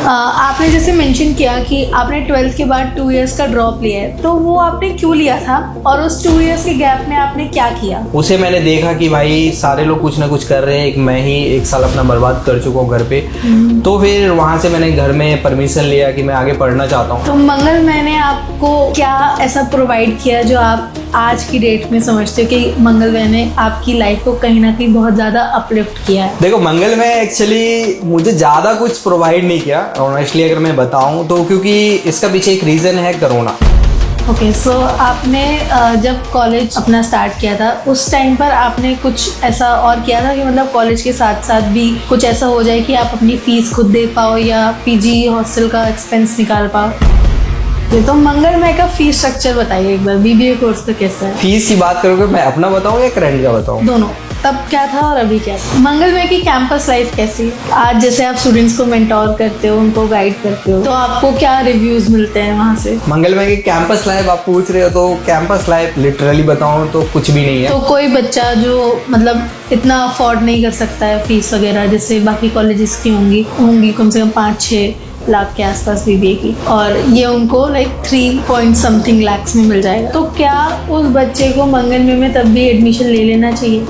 आपने जैसे मेंशन किया कि आपने 12th के बाद 2 इयर्स का ड्रॉप लिया है, तो वो आपने क्यों लिया था और उस 2 इयर्स के गैप में आपने क्या किया? उसे मैंने देखा कि भाई सारे लोग कुछ ना कुछ कर रहे हैं, एक मैं ही 1 साल अपना बर्बाद कर चुका हूँ घर पे। तो फिर वहाँ से मैंने घर में परमिशन लिया कि मैं आगे पढ़ना चाहता हूँ। तो मंगलमय ने आपको क्या ऐसा प्रोवाइड किया जो आप आज की डेट में समझते हो कि मंगलमय ने आपकी लाइफ को कहीं ना कहीं बहुत ज़्यादा अपलिफ्ट किया है? देखो, मंगलमय एक्चुअली मुझे ज़्यादा कुछ प्रोवाइड नहीं किया ऑनेस्टली अगर मैं बताऊँ तो, क्योंकि इसका पीछे एक रीज़न है कोरोना। ओके, सो आपने जब कॉलेज अपना स्टार्ट किया था उस टाइम पर आपने कुछ ऐसा और किया था कि मतलब कॉलेज के साथ साथ भी कुछ ऐसा हो जाए कि आप अपनी फीस खुद दे पाओ या पीजी हॉस्टल का एक्सपेंस निकाल पाओ? तो मंगलमय का फीस स्ट्रक्चर बताइए एक बार, बीबीए कोर्स का कैसा है? फीस की बात करोगे मैं अपना बताऊँ या करंट का बताऊँ? दोनों, तब क्या था और अभी क्या था। मंगलमय की कैंपस लाइफ कैसी है? आज जैसे आप स्टूडेंट्स को मेंटोर करते हो, उनको गाइड करते हो, तो आपको क्या रिव्यूज मिलते हैं वहाँ से? मंगलमय की कैंपस लाइफ आप पूछ रहे हो तो कैंपस लाइफ लिटरली बताऊँ तो कुछ भी नहीं है। तो कोई बच्चा जो मतलब इतना अफोर्ड नहीं कर सकता है फीस वगैरह, जैसे बाकी कॉलेजेस की होंगी कम से कम 5-6 लाख के आसपास बीबीए की, और ये उनको लाइक 3 पॉइंट समथिंग लाख्स में मिल जाएगा, तो क्या उस बच्चे को मंगलमय में तब भी एडमिशन ले लेना चाहिए?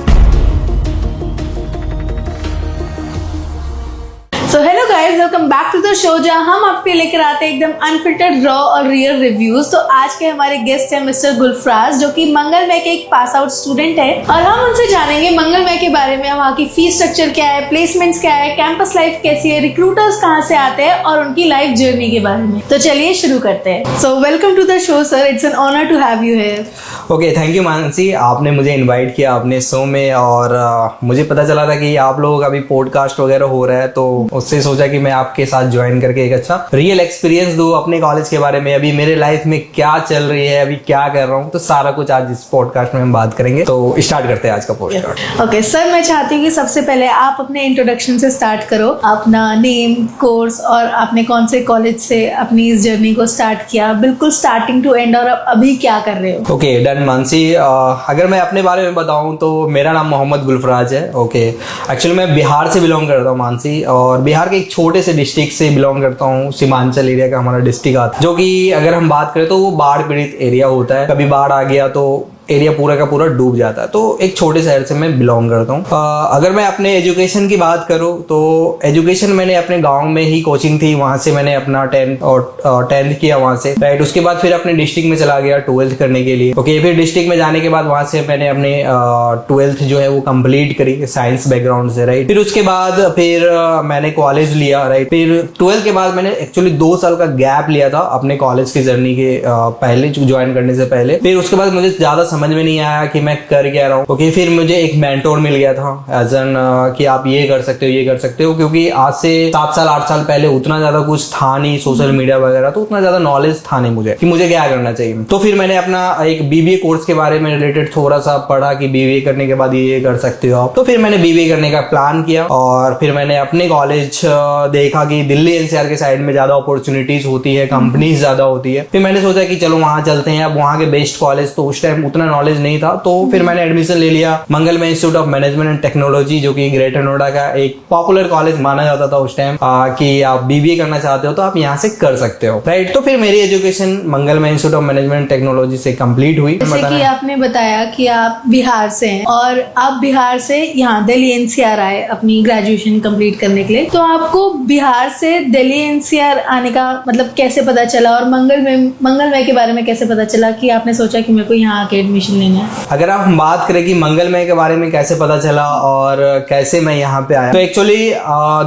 So hello guys, welcome back to the show, जहाँ हम आपके लेकर आते हैं एकदम अनफिल्टर्ड, रॉ और रियल रिव्यूज। तो आज के हमारे गेस्ट हैं मिस्टर गुलफराज, जो कि मंगलमय के एक पास आउट स्टूडेंट है, और हम उनसे जानेंगे मंगलमय के बारे में, वहाँ की फीस स्ट्रक्चर क्या है, प्लेसमेंट्स क्या है, कैंपस लाइफ कैसी है, रिक्रूटर्स कहाँ से आते हैं, और उनकी लाइफ जर्नी के बारे में। तो चलिए शुरू करते हैं। So welcome to the show sir, it's an honour to have you here. Okay, thank you Mansi, आपने मुझे इनवाइट किया अपने शो में, और मुझे पता चला था कि आप लोगों का भी पॉडकास्ट वगैरह हो रहा है, तो उससे सोचा कि मैं आपके साथ ज्वाइन करके एक अच्छा रियल एक्सपीरियंस दूं अपने कॉलेज के बारे में, अभी मेरे लाइफ में क्या चल रही है, अभी क्या कर रहा हूँ, तो सारा कुछ आज इस पॉडकास्ट में हम बात करेंगे। तो स्टार्ट करते हैं आज का पॉडकास्ट। ओके सर, मैं चाहती हूँ कि सबसे पहले आप अपने इंट्रोडक्शन से स्टार्ट करो, अपना नेम, कोर्स और आपने कौन से कॉलेज से अपनी इस जर्नी को स्टार्ट किया, बिल्कुल स्टार्टिंग टू एंड, और आप अभी क्या कर रहे हो? ओके डन मानसी, अगर मैं अपने बारे में बताऊं तो मेरा नाम मोहम्मद गुलफराज है। ओके, एक्चुअली मैं बिहार से बिलोंग करता हूं मानसी, और बिहार के एक छोटे से डिस्ट्रिक्ट से बिलोंग करता हूं, सीमांचल एरिया का हमारा डिस्ट्रिक्ट आता है, जो कि अगर हम बात करें तो वो बाढ़ पीड़ित एरिया होता है। कभी बाढ़ आ गया तो एरिया पूरा का पूरा डूब जाता है, तो एक छोटे शहर से मैं बिलोंग करता हूँ। अगर मैं अपने एजुकेशन की बात करूँ तो एजुकेशन मैंने अपने गांव में ही कोचिंग थी, वहां से मैंने अपना 10th किया वहां से, राइट। उसके बाद फिर अपने डिस्ट्रिक्ट में चला गया 12th करने के लिए। ओके, फिर डिस्ट्रिक्ट में जाने के बाद वहां से मैंने अपने 12th जो है वो कंप्लीट करी साइंस बैकग्राउंड से, राइट। फिर उसके बाद फिर मैंने कॉलेज लिया, राइट। फिर 12th के बाद मैंने एक्चुअली 2 साल का गैप लिया था अपने कॉलेज की जर्नी के पहले, ज्वाइन करने से पहले। फिर उसके बाद मुझे ज्यादा समझ में नहीं आया कि मैं कर क्या रहा हूँ। ओके, फिर मुझे एक मेंटोर मिल गया था एज एन कि आप ये कर सकते हो, ये कर सकते हो, क्योंकि आज से 7 साल 8 साल पहले उतना ज्यादा कुछ था नहीं, सोशल मीडिया वगैरह, तो उतना ज्यादा नॉलेज था नहीं मुझे कि मुझे क्या करना चाहिए। तो फिर मैंने अपना एक बीबीए कोर्स के बारे में रिलेटेड थोड़ा सा पढ़ा कि बीबीए करने के बाद ये कर सकते हो आप। तो फिर मैंने बीबीए करने का प्लान किया, और फिर मैंने अपने कॉलेज देखा कि दिल्ली एनसीआर के साइड में ज्यादा अपॉर्चुनिटीज होती है, कंपनीज ज्यादा होती है। फिर मैंने सोचा कि चलो वहां चलते हैं। अब वहां के बेस्ट कॉलेज, तो उस टाइम उतना नॉलेज नहीं था, तो फिर मैंने एडमिशन ले लिया मंगलमय institute of management and technology, जो कि ग्रेटर नोएडा का एक पॉपुलर कॉलेज माना जाता था उस टाइम, कि आप बीबीए करना चाहते हो तो आप यहाँ से कर सकते हो, राइट। तो फिर मेरी एजुकेशन मंगलमय institute of management and technology से कंप्लीट हुई। जैसे कि आपने बताया कि आप बिहार से हैं, और आप बिहार से यहाँ दिल्ली एनसीआर आए अपनी ग्रेजुएशन कंप्लीट करने के लिए, तो आपको बिहार से दिल्ली एनसीआर आने का मतलब कैसे पता चला, और मंगलमय के बारे में कैसे पता चला कि आपने सोचा कि मेरे को यहाँ आके एडमिशन लेना है? अगर आप बात करें कि मंगलमय के बारे में कैसे पता चला और कैसे मैं यहाँ पे आया, तो एक्चुअली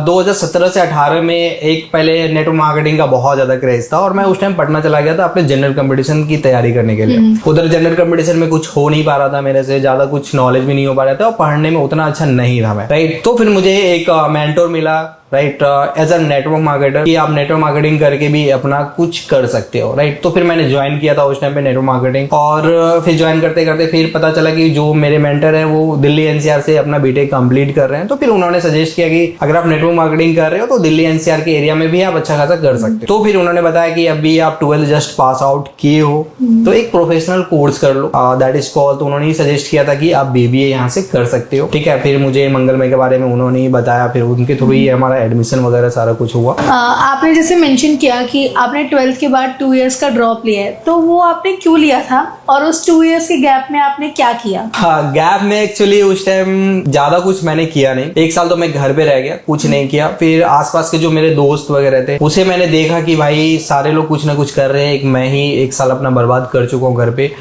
2017 से 18 में एक पहले नेटवर्क मार्केटिंग का बहुत ज्यादा क्रेज था, और मैं उस टाइम पटना चला गया था अपने जनरल कंपटीशन की तैयारी करने के लिए। उधर जनरल कंपटीशन में कुछ हो नहीं पा रहा था मेरे से, ज्यादा कुछ नॉलेज भी नहीं हो पा रहा था, और पढ़ने में उतना अच्छा नहीं था मैं, राइट। तो फिर मुझे एक मेंटोर मिला, right, as a network marketer, कि आप नेटवर्क मार्केटिंग करके भी अपना कुछ कर सकते हो, राइट। तो फिर मैंने ज्वाइन किया था उस टाइम पे नेटवर्क मार्केटिंग, और फिर ज्वाइन करते करते फिर पता चला कि जो मेरे मेंटर हैं वो दिल्ली एनसीआर से अपना बीटेक कंप्लीट कर रहे हैं। तो फिर उन्होंने सजेस्ट किया कि अगर आप नेटवर्क मार्केटिंग कर रहे हो तो दिल्ली एनसीआर के एरिया में भी आप अच्छा खासा कर सकते हो। तो फिर उन्होंने बताया कि अभी आप 12th जस्ट पास आउट किए हो तो एक प्रोफेशनल कोर्स कर लो, दैट इज कॉल्ड। तो उन्होंने सजेस्ट किया था कि आप बीबीए यहाँ से कर सकते हो, ठीक है। फिर मुझे मंगलमय के बारे में उन्होंने ही बताया, फिर उनके थ्रू ही हमारा हमारा एडमिशन वगैरह सारा कुछ हुआ। आपने जैसे मेंशन किया कि आपने 12th के बाद 2 इयर्स का ड्रॉप लिया है, तो वो आपने क्यों लिया था और उस 2 इयर्स के गैप में आपने क्या किया? हाँ, गैप में एक्चुअली उस टाइम ज्यादा कुछ मैंने किया नहीं। 1 साल तो मैं घर पे रह गया, कुछ नहीं किया। फिर आसपास के जो मेरे दोस्त वगैरह थे उसे मैंने देखा कि भाई सारे लोग कुछ ना कुछ कर रहे हैं, एक मैं ही 1 साल अपना बर्बाद कर चुका हूँ घर पे।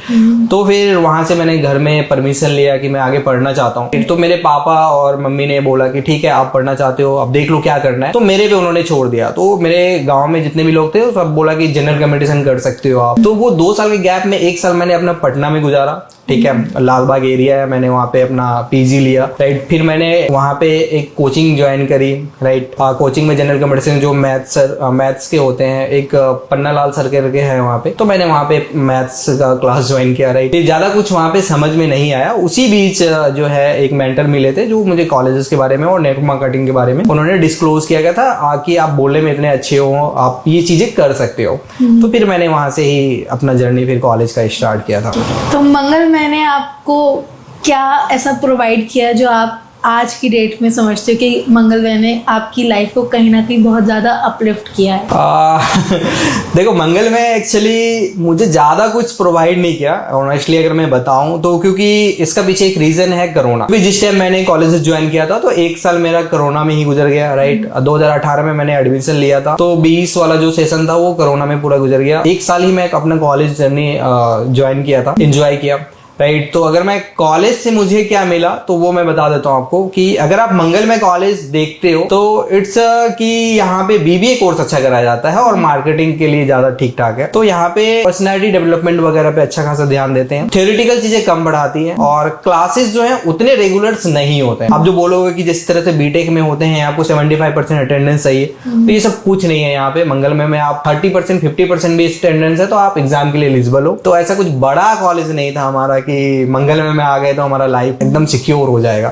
तो फिर वहां से मैंने घर में परमिशन लिया कि मैं आगे पढ़ना चाहता हूँ। तो मेरे पापा और मम्मी ने बोला कि ठीक है, आप पढ़ना चाहते हो, अब देख लो क्या करना है। तो मेरे पे उन्होंने छोड़ दिया। तो मेरे गांव में जितने भी लोग थे सब बोला कि जनरल कंपटीशन कर सकते हो आप। तो वो 2 साल के गैप में 1 साल मैंने अपना पटना में गुजारा, ठीक है, लाल बाग एरिया है, मैंने वहाँ पे अपना पीजी लिया, राइट। फिर मैंने वहाँ पे एक कोचिंग ज्वाइन करी, राइट। कोचिंग में जनरल कंपटीशन जो मैथ्स के होते हैं, एक पन्ना लाल सर करके है वहाँ पे, तो मैंने वहाँ पे मैथ्स का क्लास ज्वाइन किया, राइट। फिर ज्यादा कुछ वहाँ पे समझ में नहीं आया। उसी बीच जो है एक मेंटर मिले थे जो मुझे कॉलेजेस के बारे में और नेटवर्क मार्केटिंग के बारे में उन्होंने डिस्क्लोज किया गया था कि आप बोलने में इतने अच्छे हो, आप ये चीजें कर सकते हो। तो फिर मैंने वहाँ से ही अपना जर्नी फिर कॉलेज का स्टार्ट किया था। तो मंगल मैंने आपको क्या ऐसा प्रोवाइड किया जो आप आज की डेट में समझते हो कि मंगल ने आपकी लाइफ को कहीं ना कहीं बहुत ज़्यादा अपलिफ्ट किया है? देखो, मंगल में एक्चुअली मुझे ज़्यादा कुछ प्रोवाइड नहीं किया ऑनेस्टली अगर मैं बताऊं तो, क्योंकि इसका पीछे एक रीज़न है कोरोना। अभी जिस टाइम मैंने कॉलेज ज्वाइन किया था तो 1 साल मेरा कोरोना में ही गुजर गया, राइट। 2018 में मैंने एडमिशन लिया था, तो 20 वाला जो सेशन था वो कोरोना में पूरा गुजर गया। 1 साल ही मैं अपना कॉलेज जर्नी ज्वाइन किया था, एंजॉय किया, राइट। तो अगर मैं कॉलेज से मुझे क्या मिला तो वो मैं बता देता हूँ आपको कि अगर आप मंगल में कॉलेज देखते हो तो इट्स कि यहाँ पे बीबीए कोर्स अच्छा कराया जाता है और मार्केटिंग के लिए ज्यादा ठीक ठाक है। तो यहाँ पे पर्सनैलिटी डेवलपमेंट वगैरह पे अच्छा खासा ध्यान देते हैं। थ्योरेटिकल चीजें कम पढ़ाती हैं और क्लासेस जो है उतने रेगुलर्स नहीं होते हैं। आप जो बोलोगे कि जिस तरह से बीटेक में होते हैं आपको 75% अटेंडेंस चाहिए, तो ये सब कुछ नहीं है यहाँ पे। मंगल में आप 30% 50% भी अटेंडेंस है तो आप एग्जाम के लिए एलिजिबल हो। तो ऐसा कुछ बड़ा कॉलेज नहीं था हमारा कि मंगल में आ गए तो हमारा लाइफ एकदम सिक्योर हो जाएगा।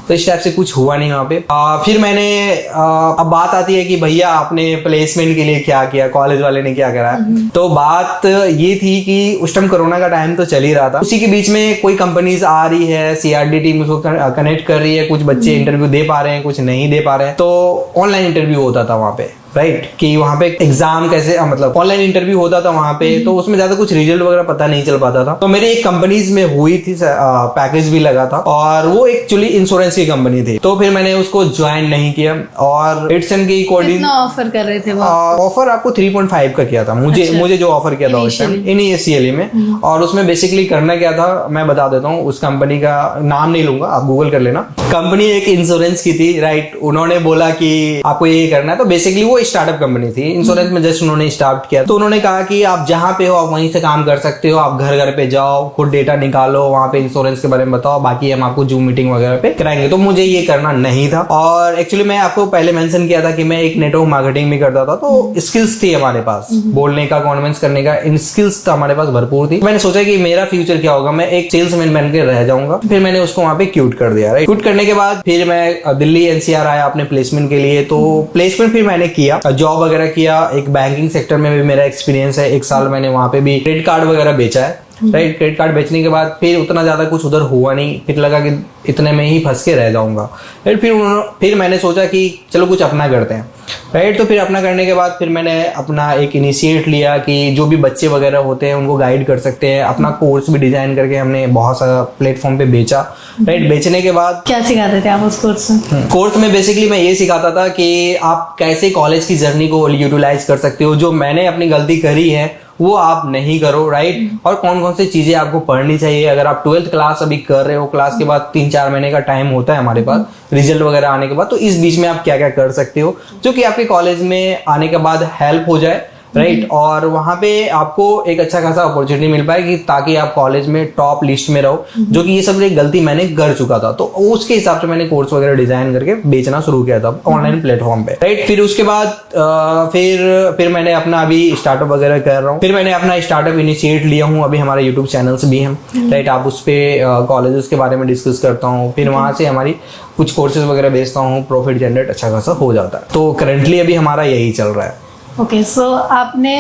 तो इस टाइप से कुछ हुआ नहीं वहाँ पे। फिर मैंने अब बात आती है कि भैया आपने प्लेसमेंट के लिए क्या किया, कॉलेज वाले ने क्या करा। तो बात ये थी कि उस टाइम कोरोना का टाइम तो चल ही रहा था, उसी के बीच में कोई कंपनीज आ रही है, सीआरडी टीम उसको कनेक्ट कर रही है, कुछ बच्चे इंटरव्यू दे पा रहे हैं, कुछ नहीं दे पा रहे हैं। तो ऑनलाइन इंटरव्यू होता था वहाँ पे, राइट, कि वहाँ पे एग्जाम कैसे मतलब ऑनलाइन इंटरव्यू होता था वहाँ पे। तो उसमें ज्यादा कुछ रिजल्ट वगैरह पता नहीं चल पाता था। तो मेरे एक कंपनीज में हुई थी, पैकेज भी लगा था और वो एक्चुअली इंश्योरेंस की कंपनी थी। तो फिर मैंने उसको ज्वाइन नहीं किया और इट्सन की कितना ऑफर कर रहे थे वो? ऑफर आपको 3.5 का किया था मुझे जो ऑफर किया था उस टाइम इनिशियली में। और उसमें बेसिकली करना क्या था मैं बता देता हूँ। उस कंपनी का नाम नहीं लूंगा, आप गूगल कर लेना। कंपनी एक इंश्योरेंस की थी, राइट। उन्होंने बोला कि आपको ये करना है। तो बेसिकली वो स्टार्टअप कंपनी थी, इंश्योरेंस में जस्ट उन्होंने स्टार्ट किया। तो उन्होंने कहा कि आप जहां पे हो आप वहीं से काम कर सकते हो, आप घर घर पे जाओ, खुद डेटा निकालो, वहां पे इंश्योरेंस के बारे में बताओ, बाकी हम आपको जूम मीटिंग वगैरह पे कराएंगे। तो मुझे ये करना नहीं था। और एक्चुअली मैं आपको पहले मेंशन किया था कि मैं एक नेटवर्क मार्केटिंग भी करता था। तो स्किल्स थी हमारे पास, बोलने का, कॉन्फ्रेंस करने का, इन स्किल्स तो हमारे पास भरपूर थी। मैंने सोचा कि मेरा फ्यूचर क्या होगा, मैं एक सेल्समैन बन के रह जाऊंगा। फिर मैंने उसको वहां पे क्यूट कर दिया, राइट। क्यूट करने के बाद फिर मैं दिल्ली एनसीआर आया अपने प्लेसमेंट के लिए। तो प्लेसमेंट फिर मैंने किया, जॉब वगैरह किया। एक बैंकिंग सेक्टर में भी मेरा एक्सपीरियंस है, 1 साल मैंने वहां पे भी क्रेडिट कार्ड वगैरह बेचा है, राइट। क्रेडिट कार्ड बेचने के बाद फिर उतना ज्यादा कुछ उधर हुआ नहीं। फिर लगा कि इतने में ही फंस के रह जाऊंगा। फिर मैंने सोचा कि चलो कुछ अपना करते हैं, राइट। तो फिर अपना करने के बाद फिर मैंने अपना एक इनिशिएट लिया कि जो भी बच्चे वगैरह होते हैं उनको गाइड कर सकते हैं। अपना कोर्स भी डिजाइन करके हमने बहुत सारा प्लेटफॉर्म पे बेचा, राइट। बेचने के बाद क्या सिखाते थे आप उस कोर्स में? कोर्स में बेसिकली मैं ये सिखाता था कि आप कैसे कॉलेज की जर्नी को यूटिलाइज कर सकते हो। जो मैंने अपनी गलती करी है वो आप नहीं करो, राइट। और कौन कौन सी चीजें आपको पढ़नी चाहिए। अगर आप 12th क्लास अभी कर रहे हो, क्लास के बाद 3-4 महीने का टाइम होता है हमारे पास रिजल्ट वगैरह आने के बाद, तो इस बीच में आप क्या क्या कर सकते हो जो कि आपके कॉलेज में आने के बाद हेल्प हो जाए, राइट। और वहां पे आपको एक अच्छा खासा अपॉर्चुनिटी मिल पाएगी ताकि आप कॉलेज में टॉप लिस्ट में रहो, जो कि ये सब एक गलती मैंने कर चुका था। तो उसके हिसाब से मैंने कोर्स वगैरह डिजाइन करके बेचना शुरू किया था ऑनलाइन प्लेटफॉर्म पे, राइट। फिर उसके बाद फिर मैंने अपना अभी स्टार्टअप वगैरह कर रहा हूँ। फिर मैंने अपना स्टार्टअप इनिशिएट लिया हूँ। अभी हमारा यूट्यूब चैनल्स भी हैं, राइट। आप उस पर कॉलेजेस के बारे में डिस्कस करता हूँ। फिर वहां से हमारी कुछ कोर्सेज वगैरह बेचता हूँ, प्रॉफिट जनरेट अच्छा खासा हो जाता है। तो करंटली अभी हमारा यही चल रहा है। ओके, सो आपने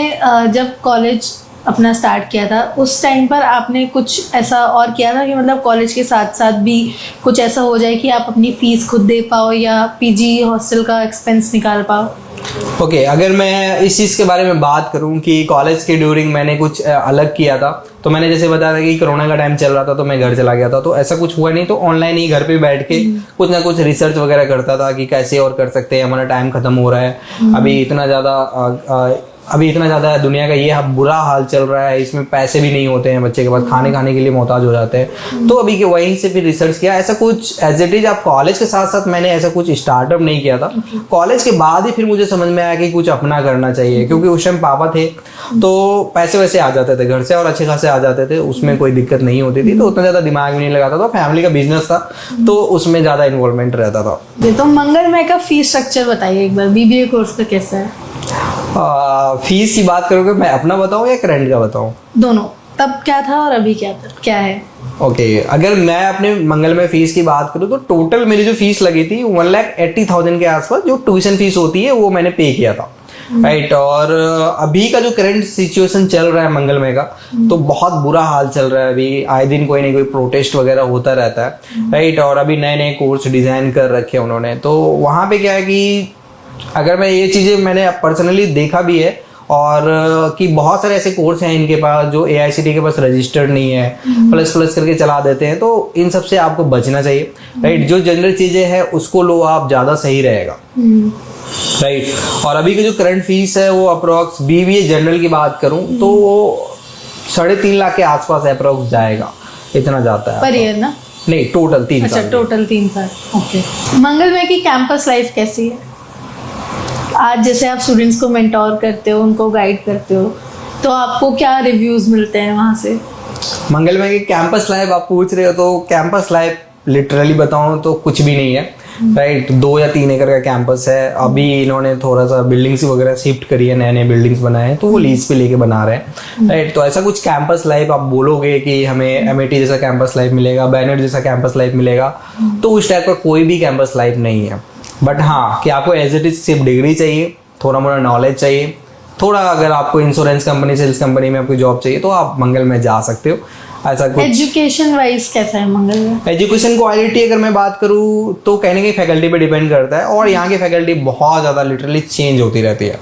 जब कॉलेज अपना स्टार्ट किया था, उस टाइम पर आपने कुछ ऐसा और किया था कि मतलब कॉलेज के साथ साथ भी कुछ ऐसा हो जाए कि आप अपनी फीस खुद दे पाओ या पीजी हॉस्टल का एक्सपेंस निकाल पाओ? ओके, अगर मैं इस चीज़ के बारे में बात करूं कि कॉलेज के ड्यूरिंग मैंने कुछ अलग किया था, तो मैंने जैसे बताया था कि कोरोना का टाइम चल रहा था तो मैं घर चला गया था, तो ऐसा कुछ हुआ नहीं। तो ऑनलाइन ही घर पे बैठ के कुछ ना कुछ रिसर्च वगैरह करता था कि कैसे और कर सकते हैं, हमारा टाइम खत्म हो रहा है, अभी इतना ज़्यादा दुनिया का ये बुरा हाल चल रहा है, इसमें पैसे भी नहीं होते हैं, बच्चे के पास खाने के लिए मोहताज हो जाते हैं। तो अभी के वहीं से फिर रिसर्च किया, ऐसा कुछ एज इट इज। आप कॉलेज के साथ साथ मैंने ऐसा कुछ स्टार्टअप नहीं किया था। कॉलेज के बाद ही फिर मुझे समझ में आया कि कुछ अपना करना चाहिए, क्योंकि उस टाइम पापा थे तो पैसे वैसे आ जाते थे घर से और अच्छे खासे आ जाते थे, उसमें कोई दिक्कत नहीं होती थी, तो उतना ज़्यादा दिमाग में नहीं लगाता था। फैमिली का बिजनेस था तो उसमें ज़्यादा इन्वॉल्वमेंट रहता था। ये तो मंगलमय का फीस स्ट्रक्चर बताइए एक बार, बीबीए कोर्स का कैसा है? फीस की बात करोगे, मैं अपना बताऊं या करंट का बताऊं? दोनों, तब क्या था और अभी क्या है? ओके, अगर मैं अपने मंगलमय फीस की बात करूं तो टोटल मेरी जो फीस लगी थी 1,80,000 के आसपास, जो ट्यूशन फीस होती है वो मैंने पे किया था, राइट। और अभी का जो करंट सिचुएशन चल रहा है मंगलमय का, तो बहुत बुरा हाल चल रहा है। अभी आए दिन कोई ना कोई प्रोटेस्ट वगैरह होता रहता है, राइट। और अभी नए नए कोर्स डिजाइन कर रखे हैं उन्होंने, तो वहाँ पे क्या है कि अगर मैं ये चीज़ें मैंने पर्सनली देखा भी है, और कि बहुत सारे ऐसे कोर्स हैं इनके पास जो AICTE के पास रजिस्टर्ड नहीं है, प्लस करके चला देते हैं, तो इन सब से आपको बचना चाहिए, राइट। जो जनरल चीज़ें हैं उसको लो आप, ज़्यादा सही रहेगा, राइट। और अभी की जो करंट फीस है वो अप्रोक्स BBA जनरल की बात करूं तो वो 3.5 लाख के आसपास अप्रोक्स जाएगा, इतना जाता है पर ईयर ना? नहीं, टोटल 3 साल। अच्छा, टोटल 3 साल। ओके, मंगलमय की कैंपस लाइफ कैसी है? आज जैसे आप स्टूडेंट्स को मेंटोर करते हो, उनको गाइड करते हो, तो आपको क्या रिव्यूज मिलते हैं वहाँ से? मंगलमय की कैंपस लाइफ आप पूछ रहे हो, तो कैंपस लाइफ लिटरली बताऊं तो कुछ भी नहीं है, राइट। 2 या 3 एकड़ का कैंपस है। अभी इन्होंने थोड़ा सा बिल्डिंग्स वगैरह शिफ्ट करी है, नए नए बिल्डिंग्स बनाए हैं, तो वो लीज पे लेके बना रहे हैं, राइट। तो ऐसा कुछ कैंपस लाइफ आप बोलोगे कि हमें MIT जैसा कैंपस लाइफ मिलेगा, बैनर जैसा कैंपस लाइफ मिलेगा, तो उस टाइप का कोई भी कैंपस लाइफ नहीं है। बट हाँ, कि आपको एज इट इज सिर्फ डिग्री चाहिए, थोड़ा मोड़ा नॉलेज चाहिए, थोड़ा अगर आपको इंश्योरेंस कंपनी, सेल्स कंपनी में आपको जॉब चाहिए तो आप मंगल में जा सकते हो। ऐसा कुछ। एजुकेशन वाइज कैसा है मंगल में? एजुकेशन क्वालिटी अगर मैं बात करूँ तो कहने की फैकल्टी पे डिपेंड करता है, और यहाँ की फैकल्टी बहुत ज़्यादा लिटरली चेंज होती रहती है।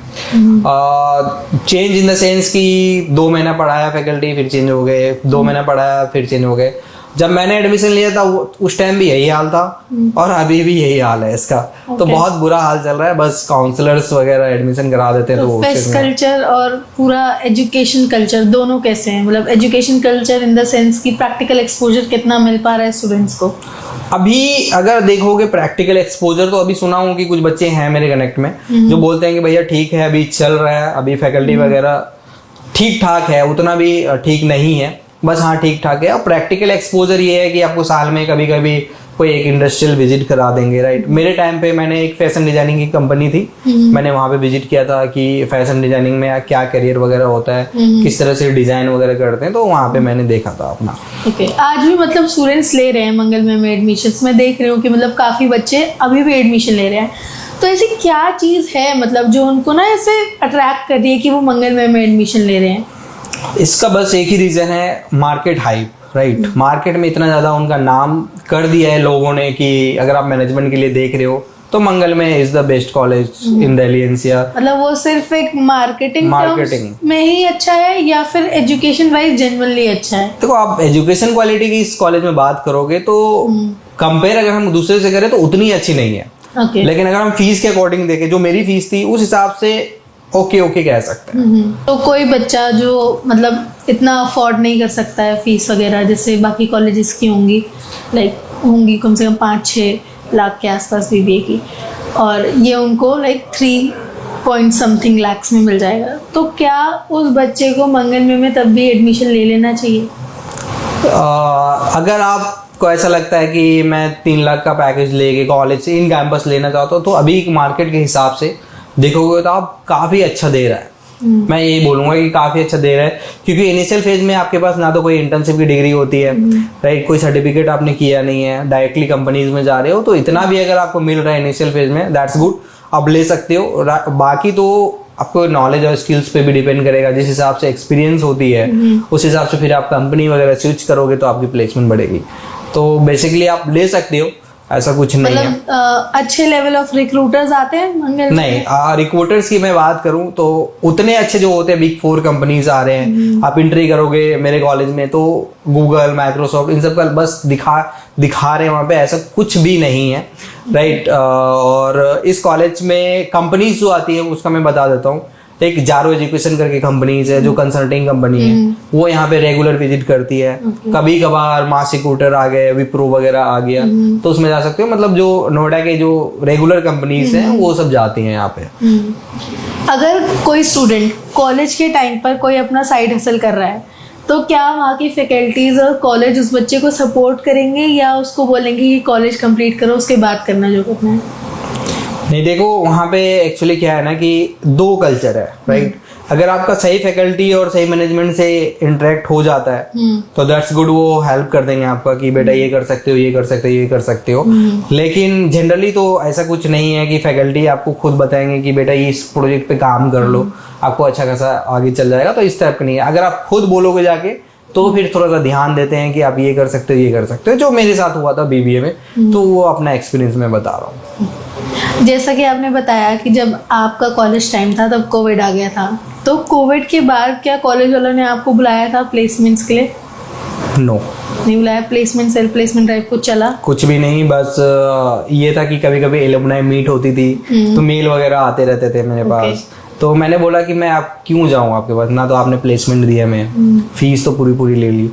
चेंज इन द सेंस कि 2 महीना पढ़ाया फैकल्टी फिर चेंज हो गए, 2 महीना पढ़ाया फिर चेंज हो गए। जब मैंने एडमिशन लिया था उस टाइम भी यही हाल था और अभी भी यही हाल है इसका। तो बहुत बुरा हाल चल रहा है, बस काउंसलर्स वगैरह एडमिशन करा देते हैं। तो फेस्ट कल्चर और पूरा एजुकेशन कल्चर दोनों कैसे हैं? मतलब education culture in the sense कि प्रैक्टिकल एक्सपोजर कितना मिल पा रहा है स्टूडेंट्स को? अभी अगर देखोगे प्रैक्टिकल एक्सपोजर, तो अभी सुना हूँ कि कुछ बच्चे हैं मेरे कनेक्ट में जो बोलते हैं कि भैया ठीक है, अभी चल रहा है, अभी फैकल्टी वगैरह ठीक ठाक है, उतना भी ठीक नहीं है, बस हाँ ठीक ठाक है। और प्रैक्टिकल एक्सपोजर ये है कि आपको साल में कभी कभी कोई एक इंडस्ट्रियल विजिट करा देंगे, राइट। मेरे टाइम पे मैंने एक फैशन डिजाइनिंग की कंपनी थी, मैंने वहाँ पे विजिट किया था कि फैशन डिजाइनिंग में क्या करियर वगैरह होता है, किस तरह से डिजाइन वगैरह करते हैं, तो वहाँ पे मैंने देखा था अपना। ओके, आज भी मतलब स्टूडेंट्स ले रहे हैं मंगलमय में एडमिशन्स? मैं देख रही हूँ कि मतलब काफ़ी बच्चे अभी भी एडमिशन ले रहे हैं, तो ऐसी क्या चीज़ है मतलब जो उनको ना ऐसे अट्रैक्ट कर रही है कि वो मंगलमय में एडमिशन ले रहे हैं? इसका बस एक ही रीजन है, मार्केट हाइप, राइट। मार्केट में इतना ज्यादा उनका नाम कर दिया है लोगों ने कि अगर आप मैनेजमेंट के लिए देख रहे हो तो मंगलमय is the best college in Delhi NCR. मतलब वो सिर्फ एक मार्केटिंग में ही अच्छा है या फिर एजुकेशन वाइज जनरली अच्छा है? देखो, आप एजुकेशन क्वालिटी की इस कॉलेज में बात करोगे तो कंपेयर अगर हम दूसरे से करें तो उतनी अच्छी नहीं है। लेकिन अगर हम फीस के अकॉर्डिंग देखें, जो मेरी फीस थी उस हिसाब से ओके कह सकते हैं। तो कोई बच्चा जो मतलब इतना अफोर्ड नहीं कर सकता है फीस वगैरह, जैसे बाकी कॉलेजेस की होंगी, लाइक होंगी कम से कम 5-6 लाख के आसपास बीबीए की, और ये उनको लाइक 3 लाख में मिल जाएगा, तो क्या उस बच्चे को मंगलमय में तब भी एडमिशन ले लेना चाहिए? अगर आपको ऐसा लगता है कि मैं 3 लाख का पैकेज लेके कॉलेज से इन कैंपस लेना चाहता हूँ, तो अभी मार्केट के हिसाब से देखोगे तो आप काफी अच्छा दे रहा है। मैं यही बोलूंगा कि काफी अच्छा दे रहा है, क्योंकि इनिशियल फेज में आपके पास ना तो कोई इंटर्नशिप की डिग्री होती है, राइट, कोई सर्टिफिकेट आपने किया नहीं है, डायरेक्टली कंपनीज में जा रहे हो, तो इतना भी अगर आपको मिल रहा है इनिशियल फेज में, दैट्स गुड, आप ले सकते हो। बाकी तो आपको नॉलेज और स्किल्स पे भी डिपेंड करेगा। जिस हिसाब से एक्सपीरियंस होती है उस हिसाब से फिर आप कंपनी वगैरह स्विच करोगे तो आपकी प्लेसमेंट बढ़ेगी। तो बेसिकली आप ले सकते हो, ऐसा कुछ नहीं है। मतलब अच्छे लेवल ऑफ रिक्रूटर्स आते हैं मंगल? नहीं, रिक्रूटर्स की मैं बात करूं तो उतने अच्छे जो होते हैं बिग 4 कंपनीज आ रहे हैं, आप इंट्री करोगे मेरे कॉलेज में तो गूगल, माइक्रोसॉफ्ट, इन सब का बस दिखा रहे हैं वहाँ पे, ऐसा कुछ भी नहीं है, राइट। और इस कॉलेज में कंपनीज जो आती है उसका मैं बता देता हूँ। एक जारो एजुकेशन करके कंपनीज है जो कंसल्टिंग कंपनी है, वो यहाँ पे रेगुलर विजिट करती है। कभी कभार मास रिक्रूटर आ गए, विप्रो वगैरह आ गया तो उसमें जा सकते हो। मतलब जो नोएडा के जो रेगुलर कंपनीज हैं वो सब जाती हैं यहाँ पे। अगर कोई स्टूडेंट कॉलेज के टाइम पर कोई अपना साइड हसल कर रहा है तो क्या वहाँ की फैकल्टीज और कॉलेज उस बच्चे को सपोर्ट करेंगे या उसको बोलेंगे कि कॉलेज कंप्लीट करो उसके बाद करना जो करना है? नहीं, देखो वहाँ पे एक्चुअली क्या है ना कि 2 कल्चर है, राइट। अगर आपका सही फैकल्टी और सही मैनेजमेंट से इंटरेक्ट हो जाता है तो दैट्स गुड, वो हेल्प कर देंगे आपका कि बेटा ये कर सकते हो, ये कर सकते हो, ये कर सकते हो। लेकिन जनरली तो ऐसा कुछ नहीं है कि फैकल्टी आपको खुद बताएंगे कि बेटा ये इस प्रोजेक्ट पे काम कर लो, आपको अच्छा खासा आगे चल जाएगा। तो इस टाइप का नहीं है। अगर आप खुद बोलोगे जाके तो फिर थोड़ा सा ध्यान देते हैं कि आप ये कर सकते हो, ये कर सकते हो। जो मेरे साथ हुआ था BBA में, तो वो अपना एक्सपीरियंस में बता रहा हूँ। जैसा कि आपने बताया कि जब आपका कॉलेज टाइम था तब कोविड आ गया था, तो कोविड के बाद क्या कॉलेज वालों ने आपको बुलाया था प्लेसमेंट्स के लिए? नो, नहीं बुलाया। प्लेसमेंट सेल्फ प्लेसमेंट ड्राइव कुछ चला? कुछ भी नहीं। बस ये था कि कभी कभी एलुमनाई मीट होती थी तो मेल वगैरह आते रहते थे मेरे पास। तो मैंने बोला कि मैं आप क्यों जाऊँ आपके पास, ना तो आपने प्लेसमेंट दिया, मैं फीस तो पूरी ले ली,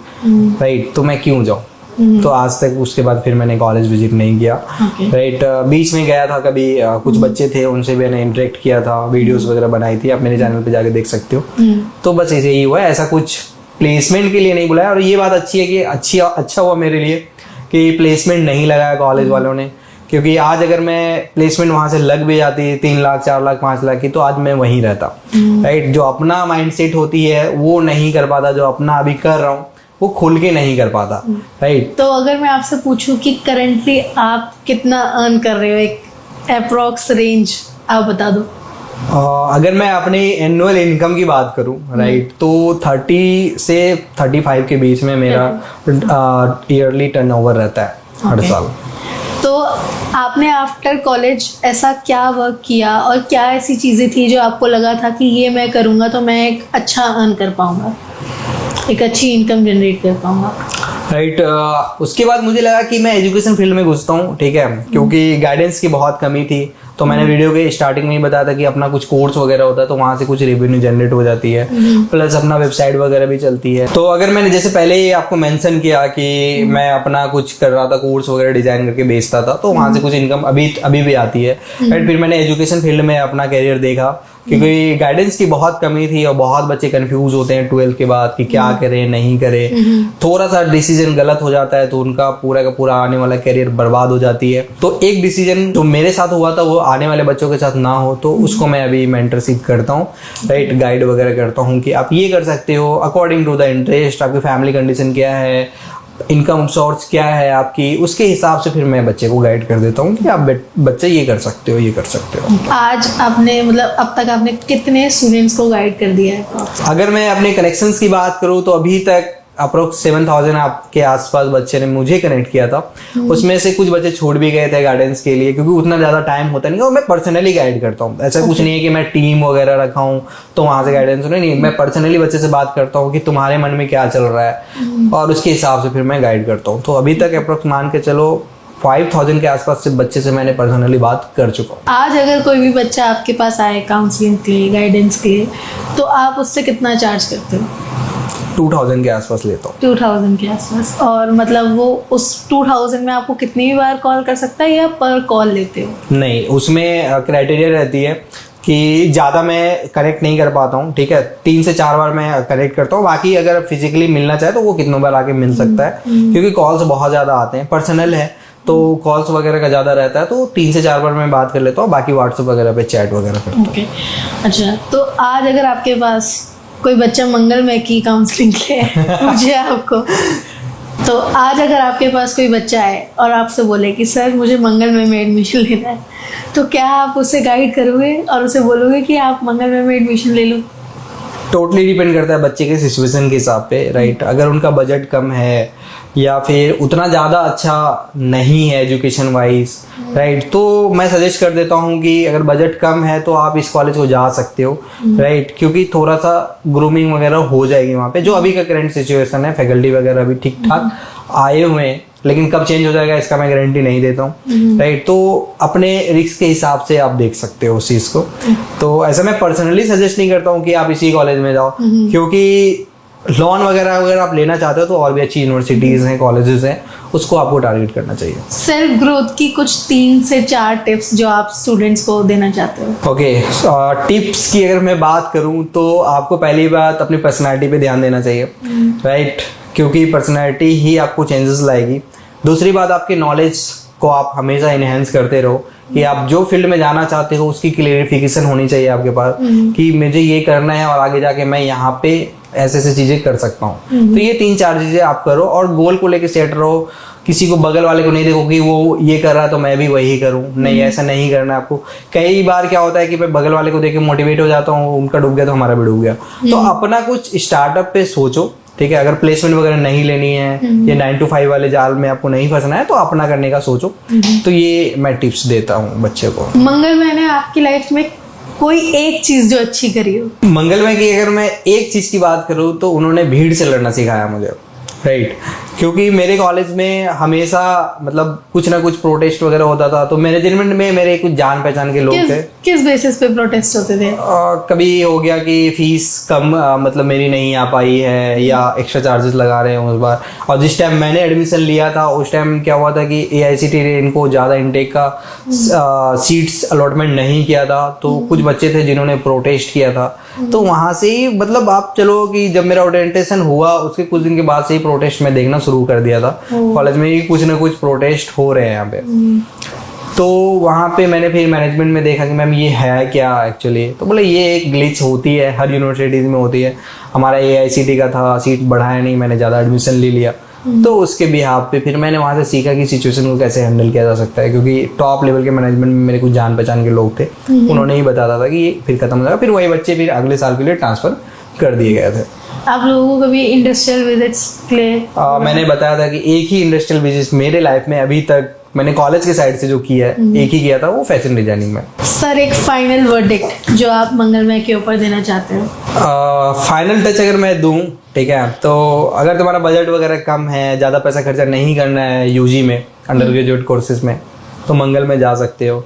राइट, तो मैं क्यों जाऊँ। तो आज तक उसके बाद फिर मैंने कॉलेज विजिट नहीं किया, राइट। बीच में गया था कभी, कुछ बच्चे थे उनसे मैंने इंटरेक्ट किया था, वीडियोस वगैरह बनाई थी, आप मेरे चैनल पे जाके देख सकते हो। तो बस ऐसे ही हुआ, ऐसा कुछ प्लेसमेंट के लिए नहीं बुलाया। और ये बात अच्छी है कि अच्छा हुआ मेरे लिए कि प्लेसमेंट नहीं लगाया कॉलेज वालों ने, क्योंकि आज अगर मैं प्लेसमेंट वहां से लग भी जाती 3 लाख 4 लाख 5 लाख की तो आज मैं वहीं रहता, राइट। जो अपना माइंडसेट होती है वो नहीं कर पाता, जो अपना अभी कर रहा हूँ वो खुल के नहीं कर पाता, राइट। तो अगर मैं आपसे पूछूं कि करंटली आप कितना अर्न कर रहे हो, एक अप्रोक्स रेंज आप बता दो। अगर मैं अपनी एनुअल इनकम की बात करूं, राइट, तो 30 से 35 के बीच में मेरा ईयरली टर्नओवर रहता है हर साल। तो आपने आफ्टर कॉलेज ऐसा क्या वर्क किया और क्या ऐसी चीज़ें थी जो आपको लगा था कि ये मैं करूँगा तो मैं एक अच्छा अर्न कर पाऊँगा, एक अच्छी इनकम जनरेट कर पाऊँगा, राइट। उसके बाद मुझे लगा कि मैं एजुकेशन फील्ड में घुसता हूँ, ठीक है, क्योंकि गाइडेंस की बहुत कमी थी। तो मैंने वीडियो के स्टार्टिंग में ही बताया था कि अपना कुछ कोर्स वगैरह होता है तो वहाँ से कुछ रेवेन्यू जनरेट हो जाती है, प्लस अपना वेबसाइट वगैरह भी चलती है। तो अगर मैंने जैसे पहले ही आपको मेंशन किया कि मैं अपना कुछ कर रहा था, कोर्स वगैरह डिजाइन करके बेचता था, तो वहाँ से कुछ इनकम अभी भी आती है। फिर मैंने एजुकेशन फील्ड में अपना करियर देखा, क्योंकि गाइडेंस की बहुत कमी थी और बहुत बच्चे कंफ्यूज होते हैं 12th के बाद कि क्या करें नहीं करें। थोड़ा सा डिसीजन गलत हो जाता है तो उनका पूरा का पूरा आने वाला करियर बर्बाद हो जाती है। तो एक डिसीजन जो मेरे साथ हुआ था वो आने वाले बच्चों के साथ ना हो, तो उसको मैं अभी मेंटरशिप करता हूँ, राइट, गाइड वगैरह करता हूँ कि आप ये कर सकते हो अकॉर्डिंग टू द इंटरेस्ट, आपकी फैमिली कंडीशन क्या है, इनकम सोर्स क्या है आपकी, उसके हिसाब से फिर मैं बच्चे को गाइड कर देता हूँ कि आप बच्चे ये कर सकते हो, ये कर सकते हो। आज आपने मतलब अब तक आपने कितने स्टूडेंट्स को गाइड कर दिया है? अगर मैं अपने कनेक्शंस की बात करूँ तो अभी तक अप्रोक्स 7000 आपके आसपास बच्चे ने मुझे कनेक्ट किया था। उसमें से कुछ बच्चे छूट भी गए थे गाइडेंस के लिए, क्योंकि उतना ज्यादा टाइम होता नहीं और मैं पर्सनली गाइड करता हूँ। ऐसा कुछ नहीं है कि मैं टीम वगैरह रखा हूँ तो वहां से गाइडेंस नहीं, मैं पर्सनली बच्चे से बात करता हूँ कि तुम्हारे मन में क्या चल रहा है और उसके हिसाब से फिर मैं गाइड करता हूँ। तो अभी तक अप्रोक्स मान के चलो 5000 के आसपास से बच्चे से मैंने पर्सनली बात कर चुका हूँ। आज अगर कोई भी बच्चा आपके पास आए काउंसलिंग के लिए, गाइडेंस के लिए, तो आप उससे कितना चार्ज करते हो? 2000 के आसपास लेता हूँ। 2000 के आसपास। और मतलब वो उस 2000 में आपको कितनी बार कॉल कर सकता है या पर कॉल लेते हो? नहीं, उसमें क्राइटेरिया रहती है कि ज़्यादा मैं कनेक्ट नहीं कर पाता हूँ, ठीक है, 3 से 4 बार मैं कनेक्ट करता हूँ। बाकी अगर फिजिकली मिलना चाहे तो वो कितनों बार आके मिल सकता है, क्योंकि कॉल्स बहुत ज़्यादा आते हैं, पर्सनल है तो कॉल्स वगैरह का ज़्यादा रहता है, तो 3 से 4 बार मैं बात कर लेता हूँ। बाकी व्हाट्सएप वगैरह पे चैट वगैरह करता हूँ। ओके, अच्छा, तो आज अगर आपके पास कोई बच्चा मंगल में की काउंसलिंग ले मुझे आपको तो आज अगर आपके पास कोई बच्चा है और आपसे बोले कि सर मुझे मंगलमय में एडमिशन लेना है, तो क्या आप उसे गाइड करोगे और उसे बोलोगे कि आप मंगलमय में एडमिशन ले लो? टोटली डिपेंड करता है बच्चे के सिचुएशन के हिसाब पे, राइट। अगर उनका बजट कम है या फिर उतना ज़्यादा अच्छा नहीं है एजुकेशन वाइज, राइट, तो मैं सजेस्ट कर देता हूँ कि अगर बजट कम है तो आप इस कॉलेज को जा सकते हो, राइट, क्योंकि थोड़ा सा ग्रूमिंग वगैरह हो जाएगी वहाँ पे। जो अभी का करंट सिचुएशन है, फैकल्टी वगैरह भी ठीक ठाक आए हुए हैं, लेकिन कब चेंज हो जाएगा इसका मैं गारंटी नहीं देता हूँ, राइट। तो अपने रिस्क के हिसाब से आप देख सकते हो उस चीज़ को। तो ऐसा मैं पर्सनली सजेस्ट नहीं करता हूँ कि आप इसी कॉलेज में जाओ, क्योंकि लोन वगैरह अगर आप लेना चाहते हो तो और भी अच्छी यूनिवर्सिटीज़ हैं, कॉलेजेस हैं, उसको आपको टारगेट करना चाहिए। सेल्फ ग्रोथ की कुछ 3 से 4 टिप्स जो आप स्टूडेंट्स को देना चाहते हो। ओके, टिप्स की अगर मैं बात करूं तो आपको पहली बात अपनी पर्सनालिटी पे ध्यान देना चाहिए, राइट, क्योंकि पर्सनालिटी ही आपको चेंजेस लाएगी। दूसरी बात, आपके नॉलेज को आप हमेशा इनहेंस करते रहो कि आप जो फील्ड में जाना चाहते हो उसकी क्लियरिफिकेशन होनी चाहिए आपके पास कि मुझे ये करना है और आगे जाके मैं यहाँ पे ऐसे ऐसे चीजें कर सकता हूँ। तो ये 3-4 चीजें आप करो और गोल को लेके सेट रहो। किसी को, बगल वाले को नहीं देखो कि वो ये कर रहा है तो मैं भी वही करूँ, नहीं, ऐसा नहीं करना है आपको। कई बार क्या होता है कि मैं बगल वाले को देख के मोटिवेट हो जाता हूँ, उनका डूब गया तो हमारा भी डूब गया। तो अपना कुछ स्टार्टअप पे सोचो, ठीक है। अगर प्लेसमेंट वगैरह नहीं लेनी है या 9 to 5 वाले जाल में आपको नहीं फंसना है तो अपना करने का सोचो। तो ये मैं टिप्स देता हूँ बच्चे को। मंगलमय ने आपकी लाइफ में कोई एक चीज जो अच्छी करी हो? मंगलमय की अगर मैं एक चीज की बात करूँ तो उन्होंने भीड़ से लड़ना सिखाया मुझे, राइट, क्योंकि मेरे कॉलेज में हमेशा मतलब कुछ ना कुछ प्रोटेस्ट वगैरह होता था। तो मैनेजमेंट में मेरे कुछ जान पहचान के लोग थे। किस बेसिस पे प्रोटेस्ट होते थे? कभी हो गया कि फीस कम मतलब मेरी नहीं आ पाई है या एक्स्ट्रा चार्जेस लगा रहे हैं उस बार। और जिस टाइम मैंने एडमिशन लिया था उस टाइम क्या हुआ था कि AICTE ने इनको ज़्यादा इनटेक का सीट्स अलॉटमेंट नहीं किया था। तो कुछ बच्चे थे जिन्होंने प्रोटेस्ट किया था। तो वहाँ से ही मतलब आप चलो कि जब मेरा ओरिएंटेशन हुआ उसके कुछ दिन के बाद से ही प्रोटेस्ट में देखना शुरू कर दिया था। कॉलेज में ही कुछ ना कुछ प्रोटेस्ट हो रहे हैं यहाँ पे। तो वहाँ पे मैंने फिर मैनेजमेंट में देखा कि मैम ये है क्या एक्चुअली। तो बोले ये एक ग्लिच होती है, हर यूनिवर्सिटीज़ में होती है। हमारा AICTE का था, सीट बढ़ाया नहीं, मैंने ज़्यादा एडमिशन ले लिया। तो उसके बिहाफ पे फिर मैंने वहाँ से सीखा कि सिचुएशन को कैसे हैंडल किया जा सकता है, क्योंकि टॉप लेवल के मैनेजमेंट में मेरे कुछ जान पहचान के लोग थे, उन्होंने ही बताया था कि ये फिर खत्म हो जाएगा। फिर वही बच्चे फिर अगले साल के लिए ट्रांसफ़र कर दिए गए थे। आप लोगों को कभी इंडस्ट्रियल विजिट्स के लिए? मैंने बताया था कि एक ही इंडस्ट्रियल विजिट मेरे लाइफ में अभी तक मैंने कॉलेज के साइड से जो किया है, एक ही किया था, वो फैशन डिजाइनिंग में। सर, एक फाइनल वर्डिक्ट जो आप मंगलमय के ऊपर देना चाहते हो? फाइनल टच अगर मैं दूं, ठीक है, तो अगर तुम्हारा बजट वगैरह कम है, ज़्यादा पैसा खर्चा नहीं करना है UG में, अंडर ग्रेजुएट कोर्सेज में, तो मंगल में जा सकते हो।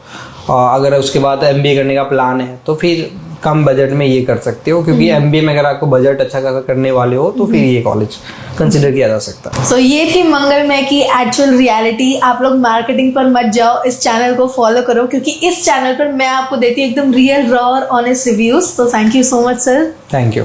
अगर उसके बाद MBA करने का प्लान है तो फिर कम बजट में ये कर सकते हो, क्योंकि MBA में अगर आपको बजट अच्छा खासा करने वाले हो तो फिर ये कॉलेज कंसिडर किया जा सकता है। सो ये थी मंगलमय की एक्चुअल रियलिटी। आप लोग मार्केटिंग पर मत जाओ, इस चैनल को फॉलो करो, क्योंकि इस चैनल पर मैं आपको देती हूँ एकदम रियल, रॉ और ऑनेस्ट रिव्यूज। तो thank you so much sir. Thank you.